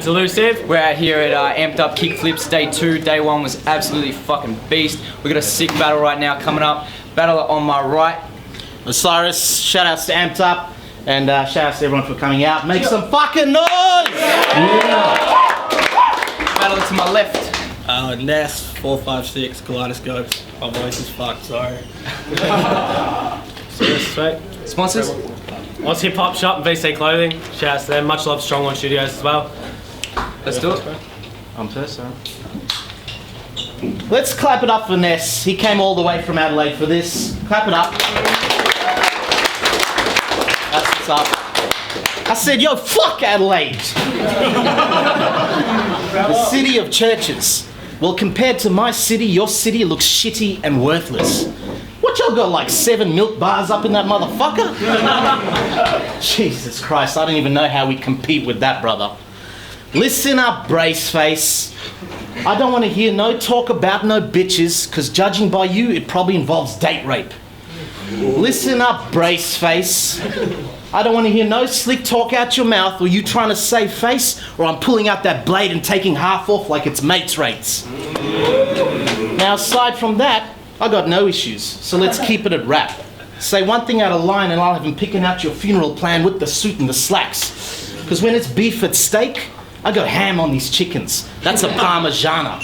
Illusive. We're out here at Amped Up Kickflips Day 2. Day 1 was absolutely fucking beast. We got a sick battle right now coming up. Battler on my right. Osiris, shout outs to Amped Up, and shout outs to everyone for coming out. Make some fucking noise! Battler to my left. Ness, 456, Kaleidoscopes. My voice is fucked, sorry. Serious, sweet. Sponsors? Oz Hip Hop Shop and VC Clothing. Shout out to them. Much love, Strong One Studios as well. Let's do it. I'm first, sorry. Let's clap it up for Ness. He came all the way from Adelaide for this. Clap it up. That's what's up. I said, yo, fuck Adelaide. The city of churches. Well, compared to my city, your city looks shitty and worthless. What, y'all got like 7 milk bars up in that motherfucker? Jesus Christ, I don't even know how we compete with that, brother. Listen up, Braceface. I don't want to hear no talk about no bitches, because judging by you, it probably involves date rape. Listen up, Braceface. I don't want to hear no slick talk out your mouth or you trying to save face, or I'm pulling out that blade and taking half off like it's mates rates. Now, aside from that, I got no issues, so let's keep it at rap. Say one thing out of line and I'll have him picking out your funeral plan with the suit and the slacks. Because when it's beef at steak, I go ham on these chickens. That's a Parmigiana.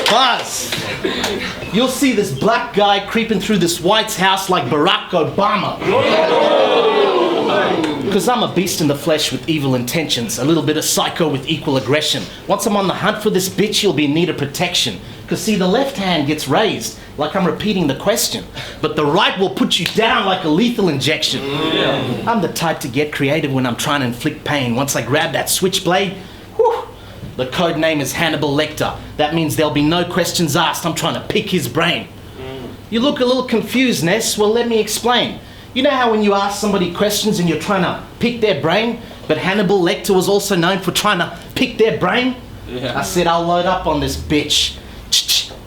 Buzz, you'll see this black guy creeping through this white's house like Barack Obama. Because I'm a beast in the flesh with evil intentions, a little bit of psycho with equal aggression. Once I'm on the hunt for this bitch, you'll be in need of protection. Because see, the left hand gets raised, like I'm repeating the question, but the right will put you down like a lethal injection. I'm the type to get creative when I'm trying to inflict pain. Once I grab that switchblade, whew, the code name is Hannibal Lecter. That means there'll be no questions asked. I'm trying to pick his brain. You look a little confused, Ness. Well, let me explain. You know how when you ask somebody questions and you're trying to pick their brain, but Hannibal Lecter was also known for trying to pick their brain? Yeah. I said, I'll load up on this bitch.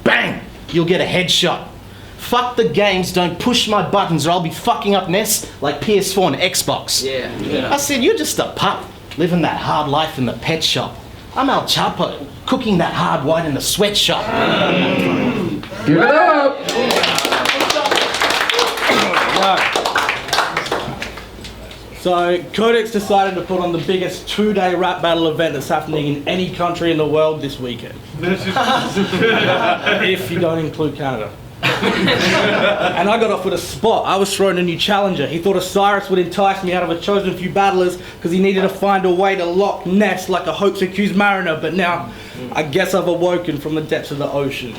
Bang! You'll get a headshot. Fuck the games, don't push my buttons or I'll be fucking up Ness like PS4 and Xbox. Yeah. I said, you're just a pup, living that hard life in the pet shop. I'm El Chapo, cooking that hard white in the sweatshop. Give it up! So, Codex decided to put on the biggest 2-day rap battle event that's happening in any country in the world this weekend. If you don't include Canada. And I got off with a spot. I was throwing a new challenger. He thought Osyris would entice me out of a chosen few battlers because he needed to find a way to lock Ness like a hoax-accused mariner, but now I guess I've awoken from the depths of the ocean.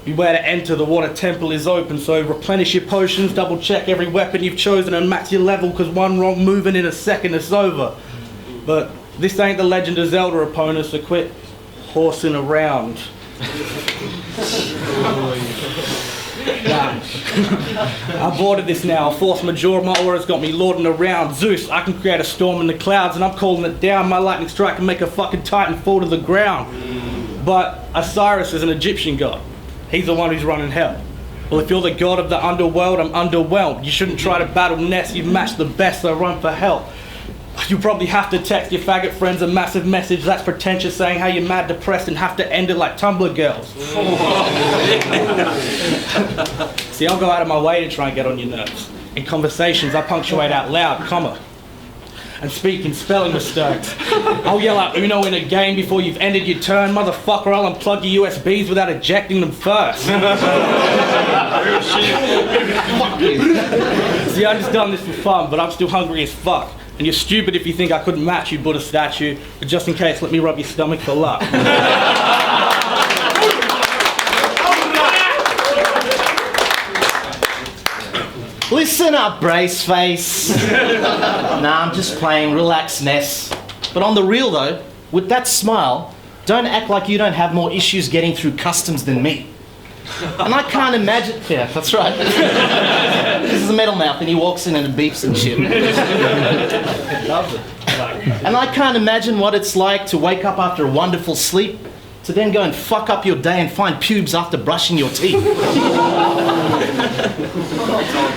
Beware to enter, the water temple is open, so replenish your potions, double check every weapon you've chosen and max your level, because one wrong move and in a second it's over. But this ain't the Legend of Zelda opponent, so quit horsing around. I'm bored of this now. Force majeure, my aura's got me lording around. Zeus, I can create a storm in the clouds and I'm calling it down. My lightning strike can make a fucking titan fall to the ground. But Osiris is an Egyptian god. He's the one who's running hell. Well, if you're the god of the underworld, I'm underwhelmed. You shouldn't try to battle Ness, you've matched the best, so run for help. You probably have to text your faggot friends a massive message that's pretentious, saying how you're mad depressed and have to end it like Tumblr girls. See, I'll go out of my way to try and get on your nerves. In conversations, I punctuate out loud, comma, and speak in spelling mistakes. I'll yell out Uno in a game before you've ended your turn. Motherfucker, I'll unplug your USBs without ejecting them first. See, I just done this for fun, but I'm still hungry as fuck. And you're stupid if you think I couldn't match you, Buddha statue. But just in case, let me rub your stomach for luck. Listen up, Braceface. Nah, I'm just playing. Relax, Ness. But on the real though, with that smile, don't act like you don't have more issues getting through customs than me. And I can't imagine... Yeah, that's right. This is a metal mouth and he walks in and it beeps and shit. Loves it. And I can't imagine what it's like to wake up after a wonderful sleep, to then go and fuck up your day and find pubes after brushing your teeth.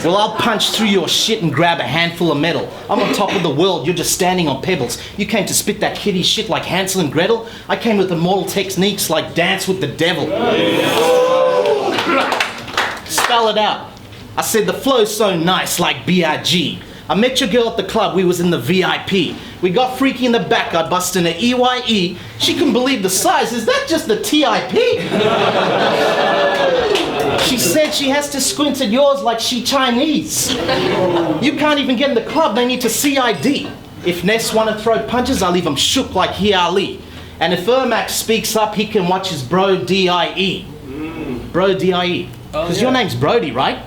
Well, I'll punch through your shit and grab a handful of metal. I'm on top of the world, you're just standing on pebbles. You came to spit that kiddie shit like Hansel and Gretel. I came with immortal techniques like dance with the devil. Spell it out. I said the flow's so nice like B.I.G. I met your girl at the club, we was in the VIP. We got freaky in the back, I bust in a EYE. She couldn't believe the size, is that just the TIP? She said she has to squint at yours like she Chinese. You can't even get in the club, they need to see ID. If Ness want to throw punches, I'll leave him shook like He Ali. And if Ermac speaks up, he can watch his bro D.I.E. Bro D.I.E. Because your name's Brody, right?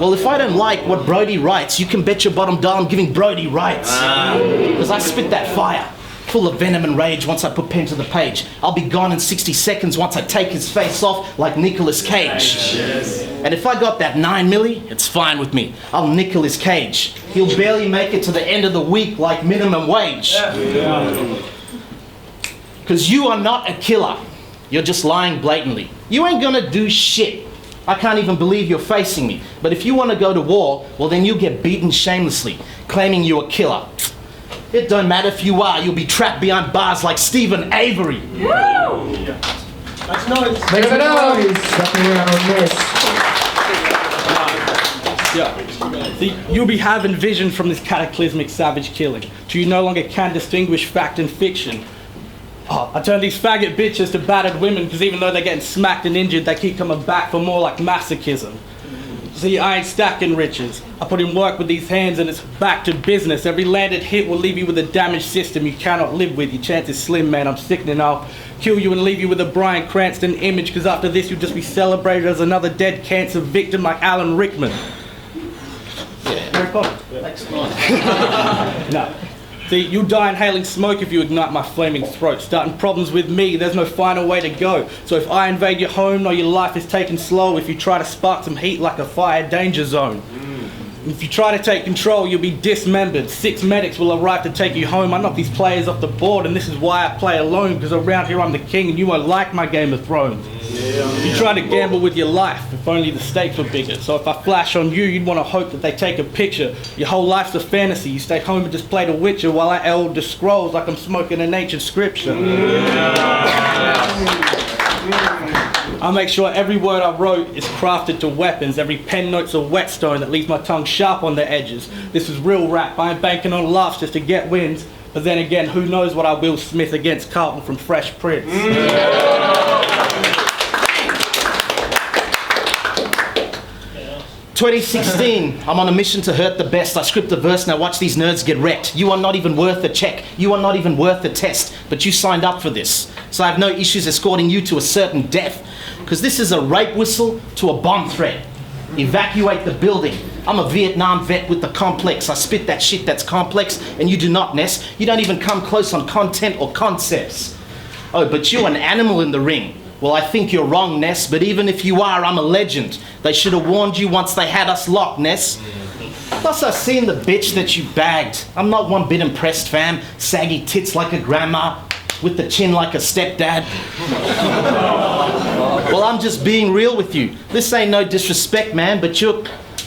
Well, if I don't like what Brody writes, you can bet your bottom dollar I'm giving Brody rights. Because I spit that fire, full of venom and rage once I put pen to the page. I'll be gone in 60 seconds once I take his face off like Nicolas Cage. And if I got that 9 milli, it's fine with me. I'll nickel his cage. He'll barely make it to the end of the week like minimum wage. Because you are not a killer. You're just lying blatantly. You ain't gonna do shit. I can't even believe you're facing me. But if you want to go to war, well then you get beaten shamelessly, claiming you're a killer. It don't matter if you are, you'll be trapped behind bars like Stephen Avery. Make some noise. Second round miss. See, you'll be having vision from this cataclysmic savage killing, till you no longer can distinguish fact and fiction. I turn these faggot bitches to battered women because even though they're getting smacked and injured, they keep coming back for more like masochism. See, I ain't stacking riches. I put in work with these hands and it's back to business. Every landed hit will leave you with a damaged system you cannot live with. Your chance is slim, man. I'm sickening. I'll kill you and leave you with a Bryan Cranston image because after this you'll just be celebrated as another dead cancer victim like Alan Rickman. Harry Potter. No. See, you'll die inhaling smoke if you ignite my flaming throat. Starting problems with me, there's no final way to go. So if I invade your home, know your life is taken slow. If you try to spark some heat like a fire danger zone. If you try to take control, you'll be dismembered. 6 medics will arrive to take you home. I knock these players off the board and this is why I play alone. Because around here I'm the king and you won't like my Game of Thrones. You try to gamble with your life, if only the stakes were bigger. So if I flash on you, you'd want to hope that they take a picture. Your whole life's a fantasy. You stay home and just play The Witcher while I Elder Scrolls like I'm smoking an ancient scripture. I make sure every word I wrote is crafted to weapons. Every pen note's a whetstone that leaves my tongue sharp on the edges. This is real rap. I ain't banking on laughs just to get wins. But then again, who knows what I Will Smith against Carlton from Fresh Prince. 2016, I'm on a mission to hurt the best. I script a verse, now watch these nerds get wrecked. You are not even worth a check. You are not even worth a test. But you signed up for this. So I have no issues escorting you to a certain death. Because this is a rape whistle to a bomb threat. Evacuate the building. I'm a Vietnam vet with the complex. I spit that shit that's complex, and you do not, Ness. You don't even come close on content or concepts. Oh, but you're an animal in the ring. Well, I think you're wrong, Ness, but even if you are, I'm a legend. They should have warned you once they had us locked, Ness. Plus, I've seen the bitch that you bagged. I'm not one bit impressed, fam. Saggy tits like a grandma, with the chin like a stepdad. Well, I'm just being real with you. This ain't no disrespect, man, but you're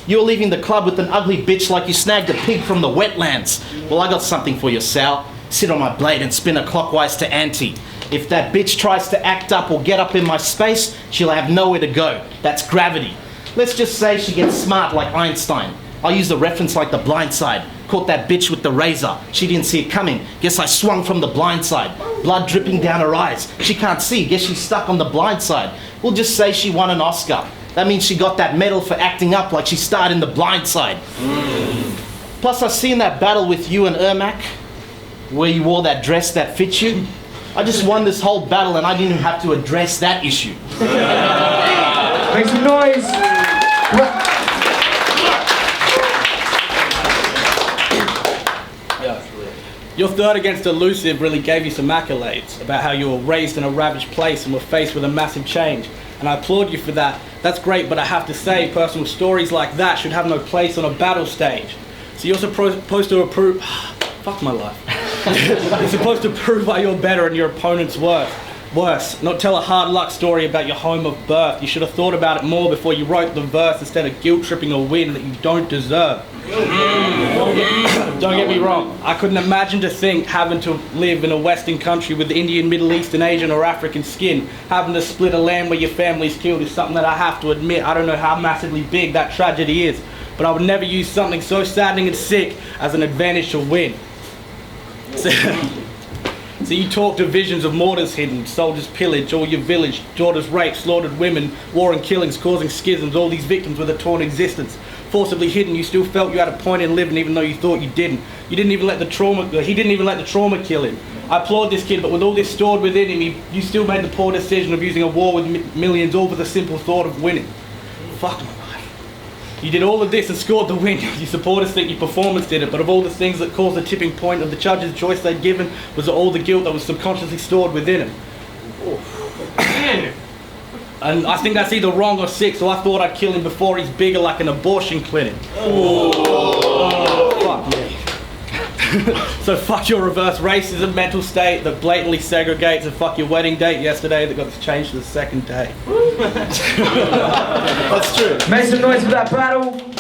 leaving the club with an ugly bitch like you snagged a pig from the wetlands. Well, I got something for you, Sal. Sit on my blade and spin her clockwise to ante. If that bitch tries to act up or get up in my space, she'll have nowhere to go. That's gravity. Let's just say she gets smart like Einstein. I'll use the reference like The Blind Side. Caught that bitch with the razor. She didn't see it coming. Guess I swung from the blind side. Blood dripping down her eyes. She can't see. Guess she's stuck on the blind side. We'll just say she won an Oscar. That means she got that medal for acting up like she starred in The Blind Side. Plus, I've seen that battle with you and Ermac, where you wore that dress that fits you. I just won this whole battle and I didn't even have to address that issue. Make some noise. Your third against Illusive really gave you some accolades about how you were raised in a ravaged place and were faced with a massive change. And I applaud you for that. That's great, but I have to say, personal stories like that should have no place on a battle stage. So you're supposed to approve... Fuck my life. You're supposed to prove why you're better and your opponent's worse. Worse, not tell a hard luck story about your home of birth. You should have thought about it more before you wrote the verse instead of guilt-tripping a win that you don't deserve. Don't get me wrong, I couldn't imagine to think having to live in a Western country with Indian, Middle Eastern, Asian or African skin, having to split a land where your family's killed is something that I have to admit, I don't know how massively big that tragedy is, but I would never use something so saddening and sick as an advantage to win. So you talk to visions of mortars hidden, soldiers pillage, all your village, daughters raped, slaughtered women, war and killings causing schisms, all these victims with a torn existence. Forcibly hidden, you still felt you had a point in living even though you thought you didn't. You didn't even let the trauma, he didn't even let the trauma kill him. I applaud this kid, but with all this stored within him, you still made the poor decision of using a war with millions all for the simple thought of winning. Fuck my life. You did all of this and scored the win. Your supporters think your performance did it, but of all the things that caused the tipping point of the judge's choice they'd given was all the guilt that was subconsciously stored within him. And I think that's either wrong or sick, so I thought I'd kill him before he's bigger like an abortion clinic. Fuck me. So fuck your reverse racism mental state that blatantly segregates, and fuck your wedding date yesterday that got changed to the second day. That's true. Make some noise for that battle.